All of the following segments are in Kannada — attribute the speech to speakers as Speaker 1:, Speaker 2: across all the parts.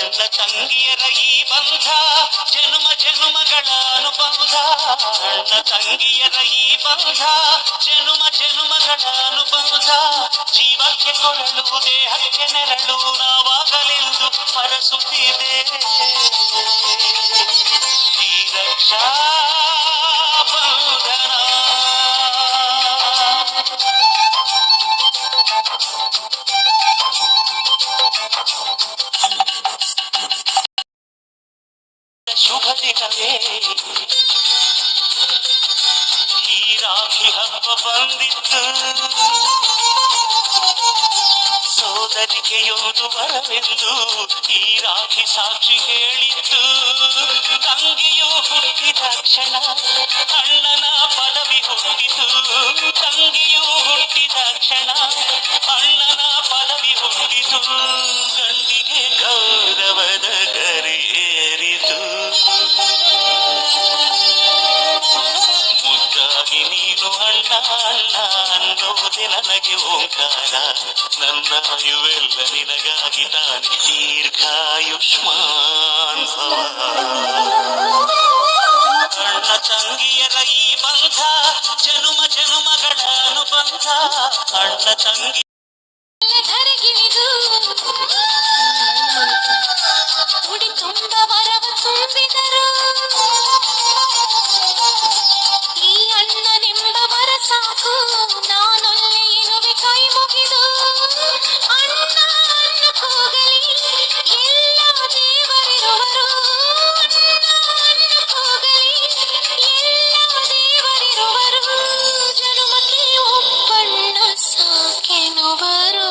Speaker 1: ಅಣ್ಣ ತಂಗಿಯರ ಈ ಬಂಧ ಜನುಮ ಜನುಮಗಳ ಅನುಬಂಧ. ಅಣ್ಣ ತಂಗಿಯರ ಈ ಬಂಧ ಜನುಮ ಜನುಮಗಳ ಅನುಬಂಧ. ಜೀವಕ್ಕೆ ಕೊರಳು ದೇಹಕ್ಕೆ ನೆರಳು ನಾವಾಗಲೆಂದು ಹರಸುತ್ತಿದೆ ಈ ರಕ್ಷಾ ಬಂಧನ. ಶುಭ ದಿನವೇ ಈ ರಾಖಿ ಹಬ್ಬ ಬಂದಿತ್ತು. ಸೋದರಿಕೆಯೊಂದು ವರವೆಂದು ಈ ರಾಖಿ ಸಾಕ್ಷಿ ಹೇಳಿತ್ತು. ತಂಗಿಯು ಹುಟ್ಟಿದ ಕ್ಷಣ ಅಣ್ಣನ ಪದವಿ ಹುಟ್ಟಿತು. ತಂಗಿಯು ಹುಟ್ಟಿದ ಕ್ಷಣ ಅಣ್ಣನ ಪದವಿ ಹುಟ್ಟಿತು. ಗಂಡಿಗೆ ಗೌರವದ ಗರಿಯೇರಿತು. ಮುದ್ದಾಗಿ ನೀನು ಅಣ್ಣ ಅಣ್ಣ ಅನ್ನೋದೆ ನನಗೆ ಓಂಕಾರ. ನನ್ನ ಆಯುವೆಲ್ಲ ನಿನಗಾಗಿ ತಾನೆ ದೀರ್ಘಾಯುಷ್ಮಾನ್ ಭವ. ಅಣ್ಣ ತಂಗಿಯರ ಈ ಬಂಧ ಜನುಮ ಜನುಮಗಳ ಅನುಬಂಧ. ಅಣ್ಣ ತಂಗಿ ಧರೆಗಿಳಿದು ಉಡಿ ತುಂಬ ವರವ ತುಂಬಿದರು. ಈ ಅಣ್ಣನೆಂಬ ವರ ಸಾಕು ನಾನೊಲ್ಲೆ ಎನ್ನುವೆ ಕೈ ಮುಗಿದು. ಅಣ್ಣ ಅಣ್ಣ ಕೂಗಲಿ ಎಲ್ಲ ದೇವರಿರುವರು. ಅಣ್ಣ ಅಣ್ಣ ಕೂಗಲಿ ಎಲ್ಲ ದೇವರಿರುವರು. ಜನುಮಕ್ಕೆ ಒಬ್ಬಣ್ಣ ಸಾಕೆನುವರು.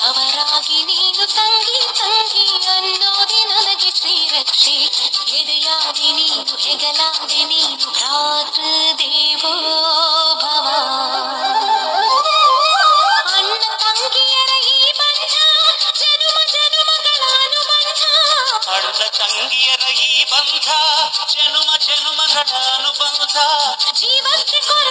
Speaker 1: ಅವರಾಗಿ ನೀನು ತಂಗಿ ತಂಗಿ ಅನ್ನೋದೆ ನನಗೆ ಶ್ರೀರಕ್ಷೆ. ಎದೆಯಾಗಿ ನೀನು ಹೆಗಲಾಗಿ ನೀನು ಭ್ರಾತೃ ದೇವೋ ಭವ. ಅಣ್ಣ ತಂಗಿಯರ ಈ ಬಂಧ ಜನುಮ ಜನುಮಗಳ ಅನುಬಂಧ. ಅಣ್ಣ ತಂಗಿಯರ ಈ ಬಂಧ ಜನುಮ ಜನುಮಗಳ ಅನುಬಂಧ. ಜೀವಕ್ಕೆ ಕೊರ